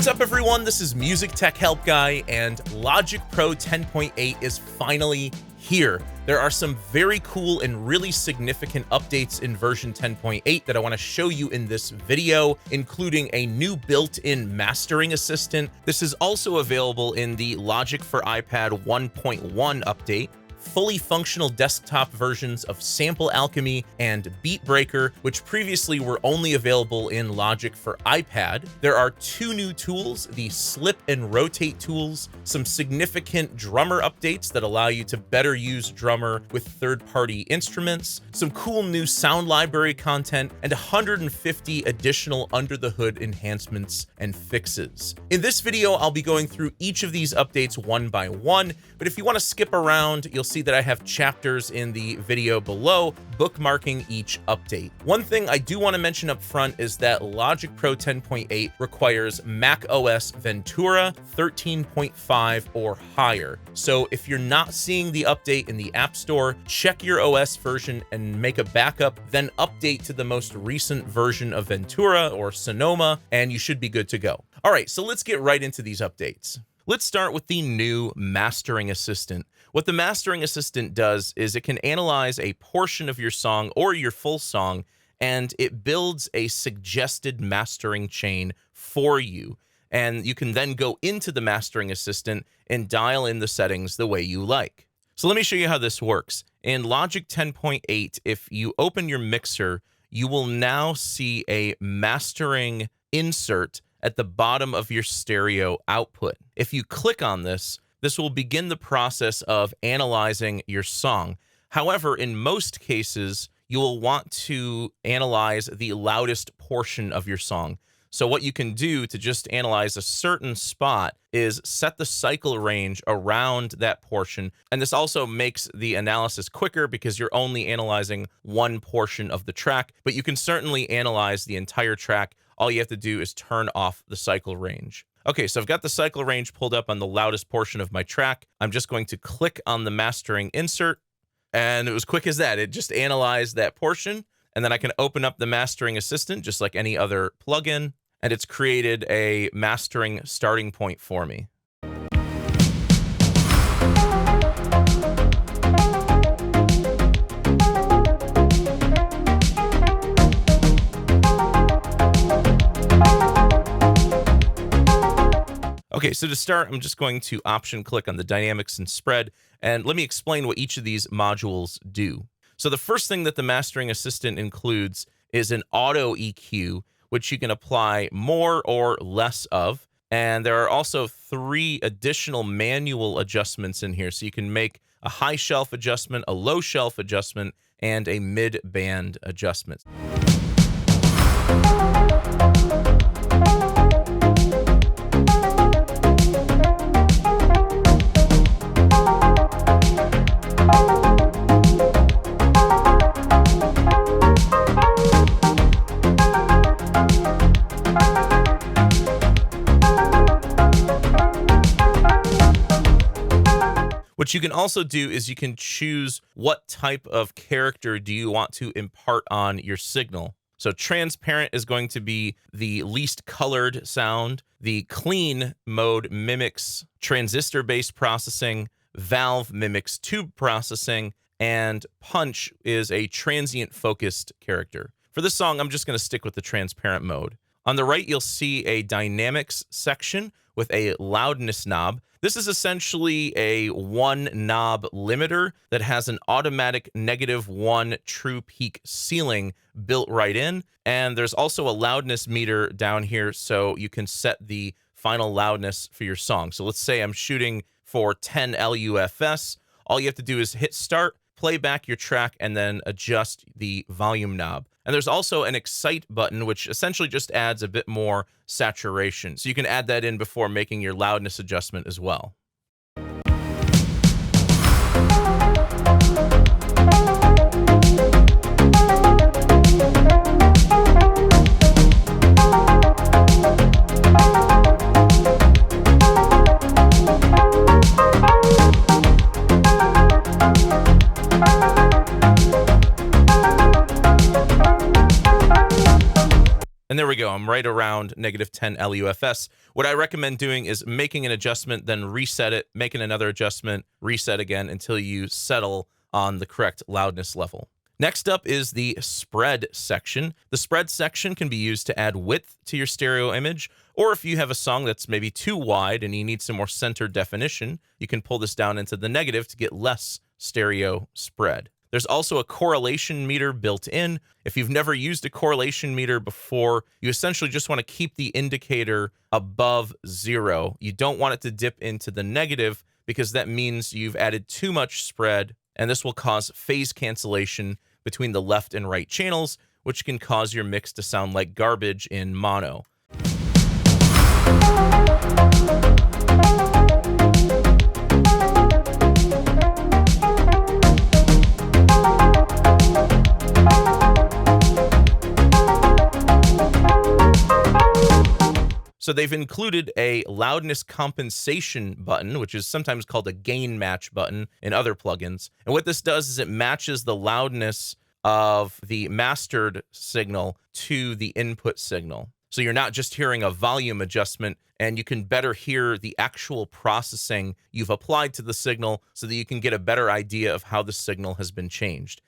What's up, everyone? This is Music Tech Help Guy, and Logic Pro 10.8 is finally here. There are some very cool and really significant updates in version 10.8 that I want to show you in this video, including a new built-in mastering assistant. This is also available in the Logic for iPad 1.1 update. Fully functional desktop versions of Sample Alchemy and Beat Breaker, which previously were only available in Logic for iPad. There are two new tools, the Slip and Rotate tools, some significant drummer updates that allow you to better use drummer with third-party instruments, some cool new sound library content, and 150 additional under-the-hood enhancements and fixes. In this video, I'll be going through each of these updates one by one, but if you want to skip around, you'll see that I have chapters in the video below bookmarking each update. One thing I do want to mention up front is that Logic Pro 10.8 requires Mac OS Ventura 13.5 or higher. So if you're not seeing the update in the App Store, check your OS version and make a backup, then update to the most recent version of Ventura or Sonoma, and you should be good to go. All right, so let's get right into these updates. Let's start with the new Mastering Assistant. What the Mastering Assistant does is it can analyze a portion of your song or your full song, and it builds a suggested mastering chain for you. And you can then go into the Mastering Assistant and dial in the settings the way you like. So let me show you how this works. In Logic 10.8, if you open your mixer, you will now see a mastering insert at the bottom of your stereo output. If you click on this, this will begin the process of analyzing your song. However, in most cases, you will want to analyze the loudest portion of your song. So what you can do to just analyze a certain spot is set the cycle range around that portion. And this also makes the analysis quicker because you're only analyzing one portion of the track, but you can certainly analyze the entire track. All you have to do is turn off the cycle range. Okay, so I've got the cycle range pulled up on the loudest portion of my track. I'm just going to click on the mastering insert, and it was quick as that. It just analyzed that portion, and then I can open up the Mastering Assistant just like any other plugin, and it's created a mastering starting point for me. Okay, so to start, I'm just going to option click on the dynamics and spread, and let me explain what each of these modules do. So the first thing that the Mastering Assistant includes is an auto EQ, which you can apply more or less of. And there are also 3 additional manual adjustments in here. So you can make a high shelf adjustment, a low shelf adjustment, and a mid-band adjustment. What you can also do is you can choose what type of character do you want to impart on your signal. So transparent is going to be the least colored sound. The clean mode mimics transistor-based processing. Valve mimics tube processing. And punch is a transient-focused character. For this song, I'm just going to stick with the transparent mode. On the right, you'll see a dynamics section with a loudness knob. This is essentially a one knob limiter that has an automatic -1 true peak ceiling built right in. And there's also a loudness meter down here so you can set the final loudness for your song. So let's say I'm shooting for 10 LUFS. All you have to do is hit start, play back your track, and then adjust the volume knob. And there's also an excite button, which essentially just adds a bit more saturation. So you can add that in before making your loudness adjustment as well. And there we go. I'm right around -10 LUFS. What I recommend doing is making an adjustment, then reset it, making another adjustment, reset again until you settle on the correct loudness level. Next up is the spread section. The spread section can be used to add width to your stereo image, or if you have a song that's maybe too wide and you need some more center definition, you can pull this down into the negative to get less stereo spread. There's also a correlation meter built in. If you've never used a correlation meter before, you essentially just want to keep the indicator above 0. You don't want it to dip into the negative because that means you've added too much spread, and this will cause phase cancellation between the left and right channels, which can cause your mix to sound like garbage in mono. So they've included a loudness compensation button, which is sometimes called a gain match button in other plugins. And what this does is it matches the loudness of the mastered signal to the input signal. So you're not just hearing a volume adjustment, and you can better hear the actual processing you've applied to the signal so that you can get a better idea of how the signal has been changed.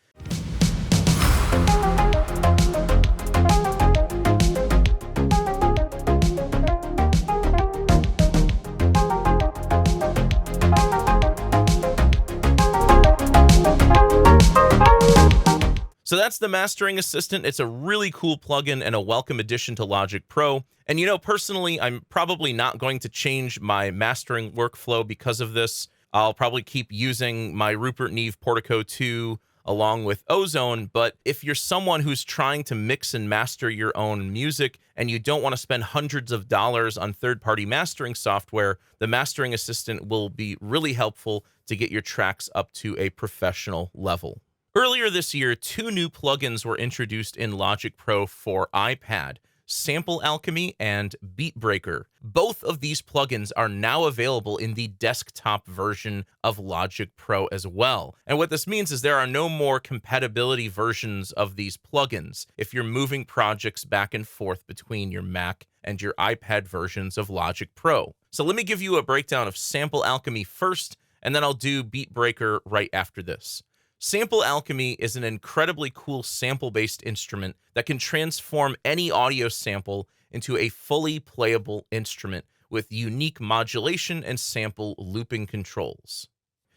So that's the Mastering Assistant. It's a really cool plugin and a welcome addition to Logic Pro. And personally, I'm probably not going to change my mastering workflow because of this. I'll probably keep using my Rupert Neve Portico 2 along with Ozone, but if you're someone who's trying to mix and master your own music and you don't want to spend hundreds of dollars on third-party mastering software, the Mastering Assistant will be really helpful to get your tracks up to a professional level. Earlier this year, 2 new plugins were introduced in Logic Pro for iPad, Sample Alchemy and Beat Breaker. Both of these plugins are now available in the desktop version of Logic Pro as well. And what this means is there are no more compatibility versions of these plugins if you're moving projects back and forth between your Mac and your iPad versions of Logic Pro. So let me give you a breakdown of Sample Alchemy first, and then I'll do Beat Breaker right after this. Sample Alchemy is an incredibly cool sample-based instrument that can transform any audio sample into a fully playable instrument with unique modulation and sample looping controls.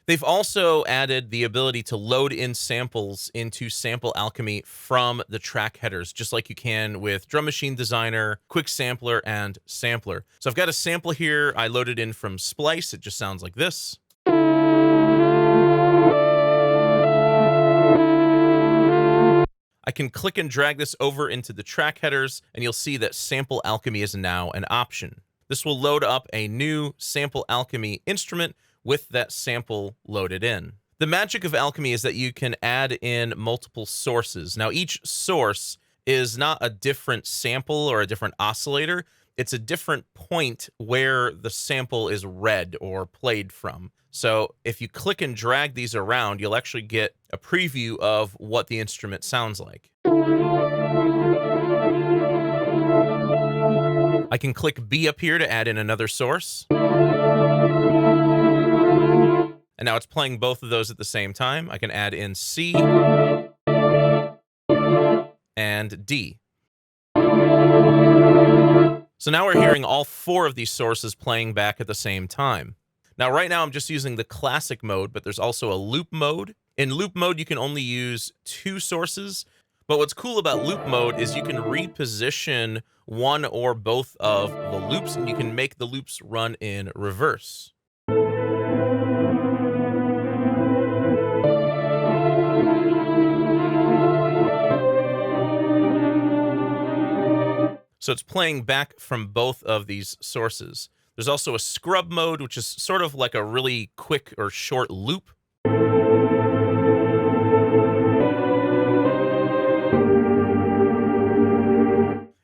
They've also added the ability to load in samples into Sample Alchemy from the track headers, just like you can with Drum Machine Designer, Quick Sampler, and Sampler. So I've got a sample here I loaded in from Splice. It just sounds like this. I can click and drag this over into the track headers, and you'll see that Sample Alchemy is now an option. This will load up a new Sample Alchemy instrument with that sample loaded in. The magic of Alchemy is that you can add in multiple sources. Now, each source is not a different sample or a different oscillator. It's a different point where the sample is read or played from. So if you click and drag these around, you'll actually get a preview of what the instrument sounds like. I can click B up here to add in another source. And now it's playing both of those at the same time. I can add in C and D. So now we're hearing all 4 of these sources playing back at the same time. Now, right now I'm just using the classic mode, but there's also a loop mode. In loop mode, you can only use 2 sources. But what's cool about loop mode is you can reposition one or both of the loops, and you can make the loops run in reverse. So it's playing back from both of these sources. There's also a scrub mode, which is sort of like a really quick or short loop.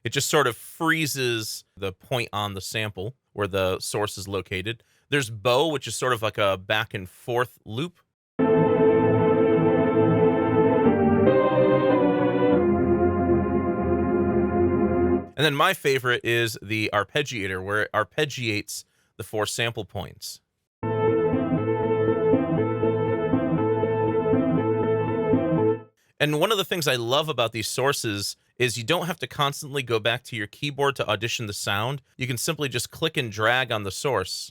It just sort of freezes the point on the sample where the source is located. There's bow, which is sort of like a back and forth loop. And then my favorite is the arpeggiator, where it arpeggiates the 4 sample points. And one of the things I love about these sources is you don't have to constantly go back to your keyboard to audition the sound. You can simply just click and drag on the source.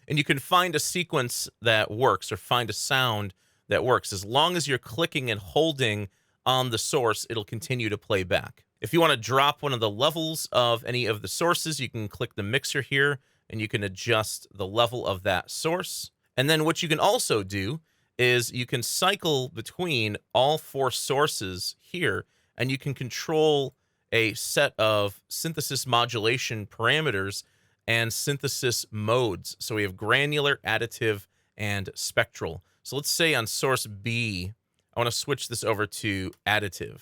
And you can find a sequence that works or find a sound that works. As long as you're clicking and holding on the source, it'll continue to play back. If you want to drop one of the levels of any of the sources, you can click the mixer here and you can adjust the level of that source. And then what you can also do is you can cycle between all 4 sources here, and you can control a set of synthesis modulation parameters and synthesis modes. So we have granular, additive, and spectral. So let's say on source B, I want to switch this over to additive.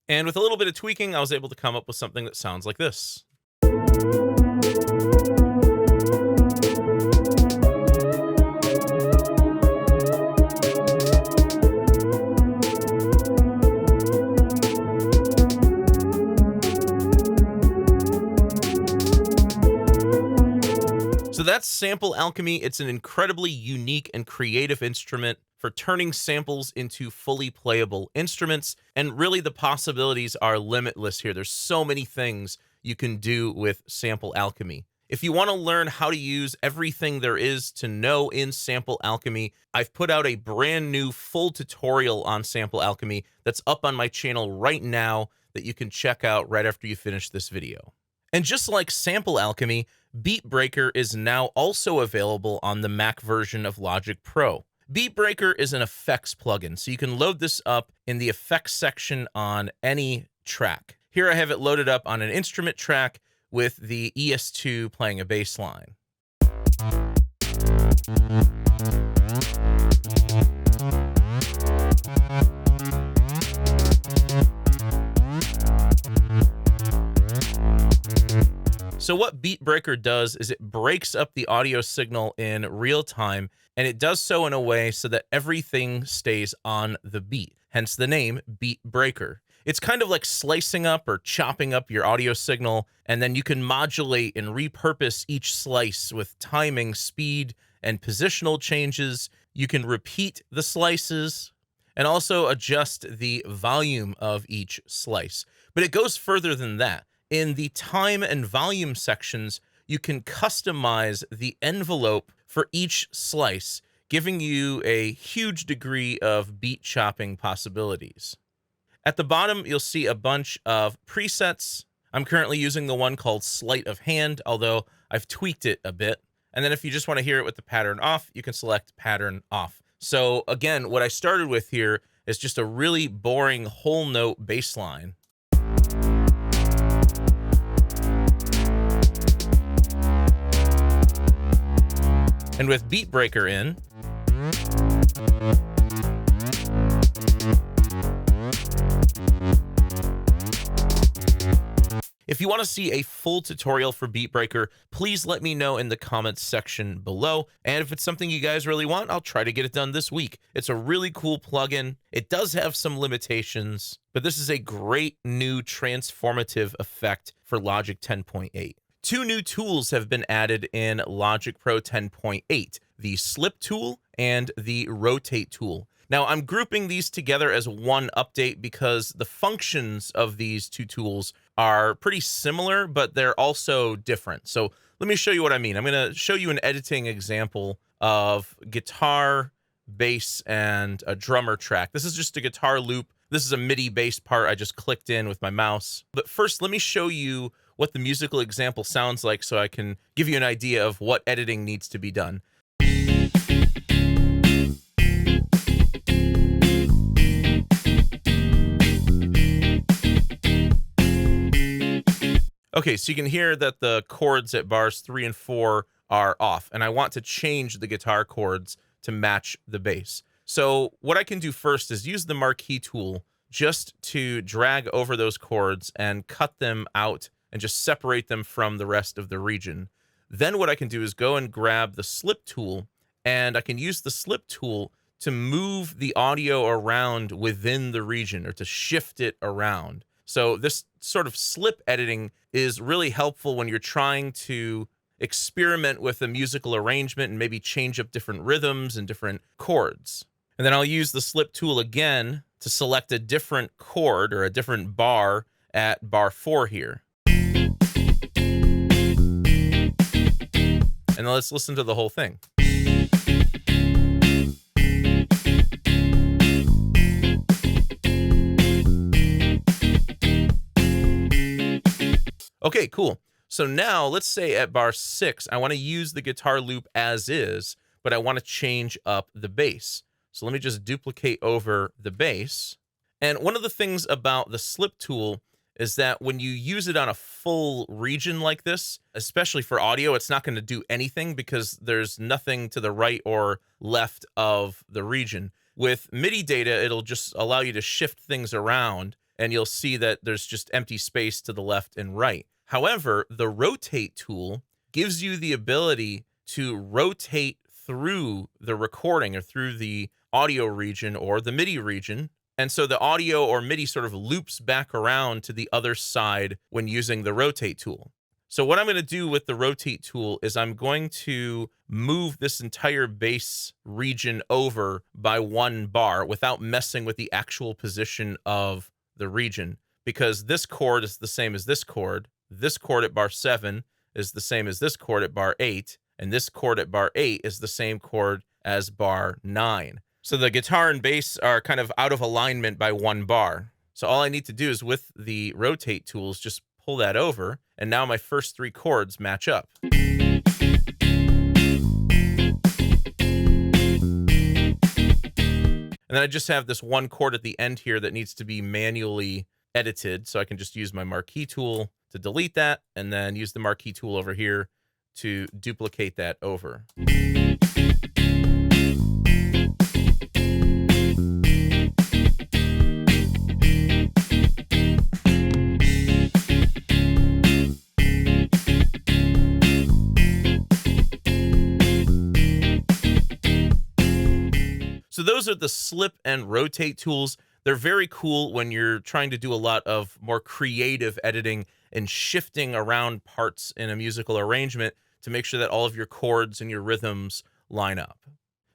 And with a little bit of tweaking, I was able to come up with something that sounds like this. So that's Sample Alchemy. It's an incredibly unique and creative instrument for turning samples into fully playable instruments. And really, the possibilities are limitless here. There's so many things you can do with Sample Alchemy. If you want to learn how to use everything there is to know in Sample Alchemy, I've put out a brand new full tutorial on Sample Alchemy that's up on my channel right now that you can check out right after you finish this video. And just like Sample Alchemy, Beat Breaker is now also available on the Mac version of Logic Pro. Beat Breaker is an effects plugin, so you can load this up in the effects section on any track. Here I have it loaded up on an instrument track with the ES2 playing a bass line. So what Beat Breaker does is it breaks up the audio signal in real time, and it does so in a way so that everything stays on the beat, hence the name Beat Breaker. It's kind of like slicing up or chopping up your audio signal, and then you can modulate and repurpose each slice with timing, speed, and positional changes. You can repeat the slices and also adjust the volume of each slice. But it goes further than that. In the time and volume sections, you can customize the envelope for each slice, giving you a huge degree of beat chopping possibilities. At the bottom, you'll see a bunch of presets. I'm currently using the one called Sleight of Hand, although I've tweaked it a bit. And then if you just want to hear it with the pattern off, you can select pattern off. So again, what I started with here is just a really boring whole note bass line. And with Beat Breaker in, if you want to see a full tutorial for Beat Breaker, please let me know in the comments section below. And if it's something you guys really want, I'll try to get it done this week. It's a really cool plugin. It does have some limitations, but this is a great new transformative effect for Logic 10.8. 2 new tools have been added in Logic Pro 10.8, the Slip tool and the Rotate tool. Now, I'm grouping these together as one update because the functions of these 2 tools are pretty similar, but they're also different. So let me show you what I mean. I'm going to show you an editing example of guitar, bass, and a drummer track. This is just a guitar loop. This is a MIDI bass part I just clicked in with my mouse. But first, let me show you what the musical example sounds like so I can give you an idea of what editing needs to be done. Okay, so you can hear that the chords at bars 3 and 4 are off, and I want to change the guitar chords to match the bass. So what I can do first is use the marquee tool just to drag over those chords and cut them out and just separate them from the rest of the region. Then what I can do is go and grab the slip tool, and I can use the slip tool to move the audio around within the region or to shift it around. So this sort of slip editing is really helpful when you're trying to experiment with a musical arrangement and maybe change up different rhythms and different chords. And then I'll use the slip tool again to select a different chord or a different bar at bar 4 here. And let's listen to the whole thing. Okay, cool. So now let's say at bar 6, I want to use the guitar loop as is, but I want to change up the bass. So let me just duplicate over the bass. And one of the things about the slip tool is that when you use it on a full region like this, especially for audio, it's not going to do anything because there's nothing to the right or left of the region. With MIDI data, it'll just allow you to shift things around, and you'll see that there's just empty space to the left and right. However, the rotate tool gives you the ability to rotate through the recording or through the audio region or the MIDI region. And so the audio or MIDI sort of loops back around to the other side when using the rotate tool. So what I'm going to do with the rotate tool is I'm going to move this entire bass region over by 1 bar without messing with the actual position of the region, because this chord is the same as this chord at bar 7 is the same as this chord at bar 8, and this chord at bar 8 is the same chord as bar 9. So the guitar and bass are kind of out of alignment by 1 bar. So all I need to do is with the rotate tools, just pull that over, and now my first 3 chords match up. And then I just have this 1 chord at the end here that needs to be manually edited. So I can just use my marquee tool to delete that, and then use the marquee tool over here to duplicate that over. So those are the slip and rotate tools. They're very cool when you're trying to do a lot of more creative editing and shifting around parts in a musical arrangement to make sure that all of your chords and your rhythms line up.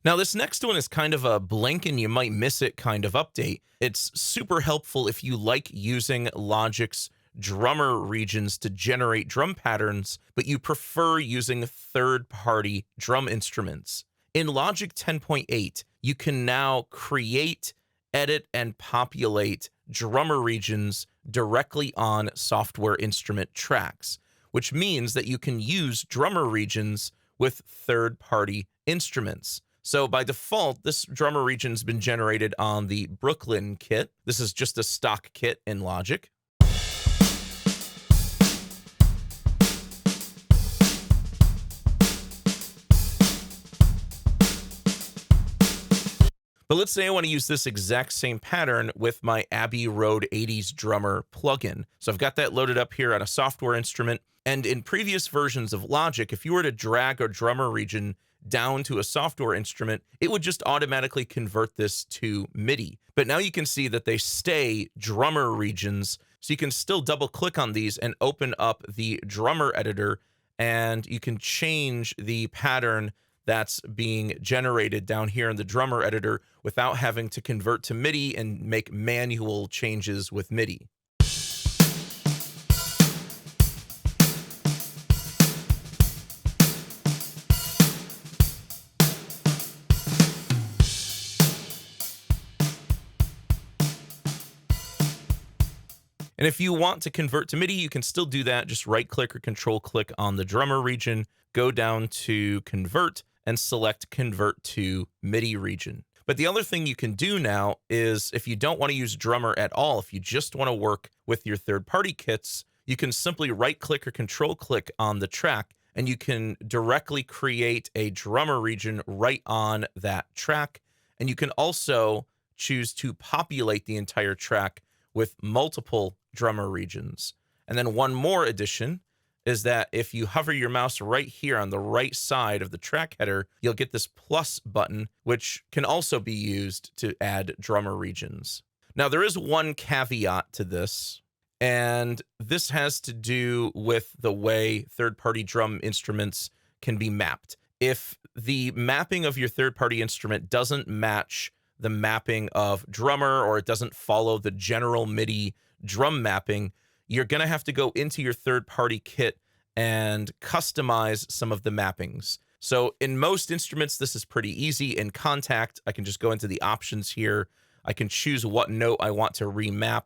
Now, this next one is kind of a blink and you might miss it kind of update. It's super helpful if you like using Logic's drummer regions to generate drum patterns, but you prefer using third-party drum instruments. In Logic 10.8, you can now create, edit, and populate drummer regions directly on software instrument tracks, which means that you can use drummer regions with third-party instruments. So by default, this drummer region's been generated on the Brooklyn kit. This is just a stock kit in Logic. But let's say I want to use this exact same pattern with my Abbey Road 80s drummer plugin. So I've got that loaded up here on a software instrument. And in previous versions of Logic, if you were to drag a drummer region down to a software instrument, it would just automatically convert this to MIDI. But now you can see that they stay drummer regions. So you can still double click on these and open up the drummer editor, and you can change the pattern that's being generated down here in the drummer editor without having to convert to MIDI and make manual changes with MIDI. And if you want to convert to MIDI, you can still do that. Just right click or control click on the drummer region, go down to convert, and select convert to MIDI region. But the other thing you can do now is if you don't want to use drummer at all, if you just want to work with your third-party kits, you can simply right-click or control-click on the track, and you can directly create a drummer region right on that track. And you can also choose to populate the entire track with multiple drummer regions. And then one more addition is that if you hover your mouse right here on the right side of the track header, you'll get this plus button, which can also be used to add drummer regions. Now, there is one caveat to this, and this has to do with the way third-party drum instruments can be mapped. If the mapping of your third-party instrument doesn't match the mapping of drummer, or it doesn't follow the general MIDI drum mapping, you're going to have to go into your third-party kit and customize some of the mappings. So in most instruments, this is pretty easy. In Contact, I can just go into the options here. I can choose what note I want to remap.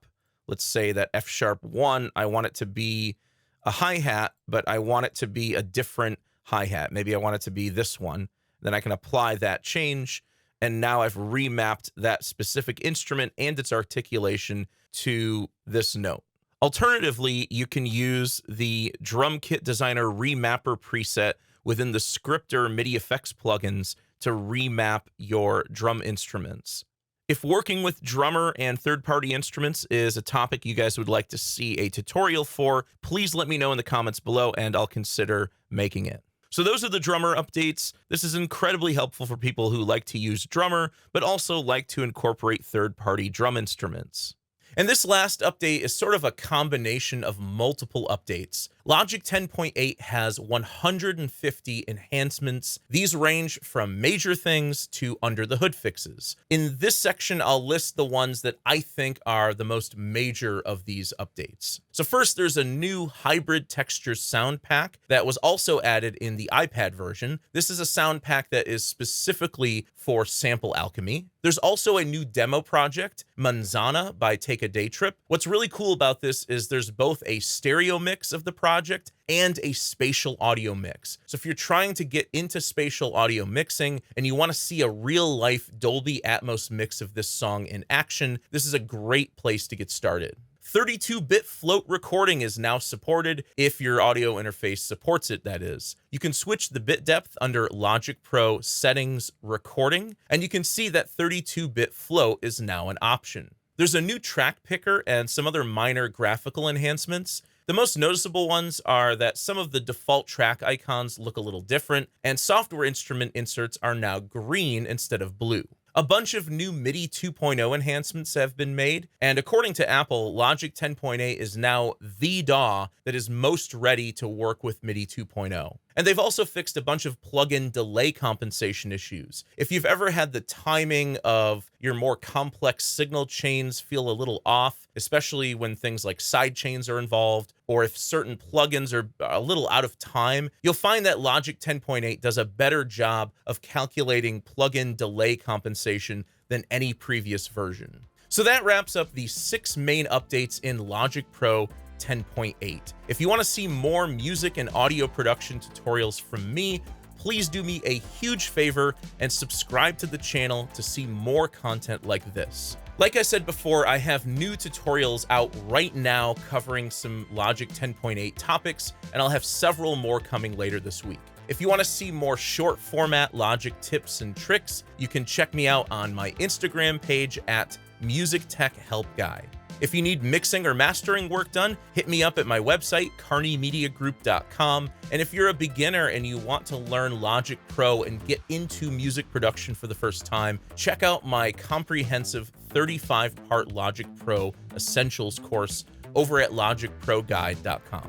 Let's say that F#1, I want it to be a hi-hat, but I want it to be a different hi-hat. Maybe I want it to be this one. Then I can apply that change, and now I've remapped that specific instrument and its articulation to this note. Alternatively, you can use the Drum Kit Designer Remapper preset within the Scripter MIDI effects plugins to remap your drum instruments. If working with drummer and third-party instruments is a topic you guys would like to see a tutorial for, please let me know in the comments below and I'll consider making it. So those are the drummer updates. This is incredibly helpful for people who like to use drummer, but also like to incorporate third-party drum instruments. And this last update is sort of a combination of multiple updates. Logic 10.8 has 150 enhancements. These range from major things to under-the-hood fixes. In this section, I'll list the ones that I think are the most major of these updates. So first, there's a new hybrid texture sound pack that was also added in the iPad version. This is a sound pack that is specifically for sample Alchemy. There's also a new demo project, Manzana by Take a Day Trip. What's really cool about this is there's both a stereo mix of the project and a spatial audio mix. So if you're trying to get into spatial audio mixing and you want to see a real-life Dolby Atmos mix of this song in action, this is a great place to get started. 32-bit float recording is now supported if your audio interface supports it, that is. You can switch the bit depth under Logic Pro Settings Recording, and you can see that 32-bit float is now an option. There's a new track picker and some other minor graphical enhancements. The most noticeable ones are that some of the default track icons look a little different, and software instrument inserts are now green instead of blue. A bunch of new MIDI 2.0 enhancements have been made, and according to Apple, Logic 10.8 is now the DAW that is most ready to work with MIDI 2.0. And they've also fixed a bunch of plugin delay compensation issues. If you've ever had the timing of your more complex signal chains feel a little off, especially when things like side chains are involved, or if certain plugins are a little out of time, you'll find that Logic 10.8 does a better job of calculating plugin delay compensation than any previous version. So that wraps up the 6 main updates in Logic Pro 10.8. If you want to see more music and audio production tutorials from me, please do me a huge favor and subscribe to the channel to see more content like this. Like I said before, I have new tutorials out right now covering some Logic 10.8 topics, and I'll have several more coming later this week. If you want to see more short format Logic tips and tricks, you can check me out on my Instagram page at Music Tech Help Guy. If you need mixing or mastering work done, hit me up at my website, carneymediagroup.com. And if you're a beginner and you want to learn Logic Pro and get into music production for the first time, check out my comprehensive 35-part Logic Pro Essentials course over at logicproguide.com.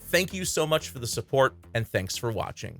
Thank you so much for the support, and thanks for watching.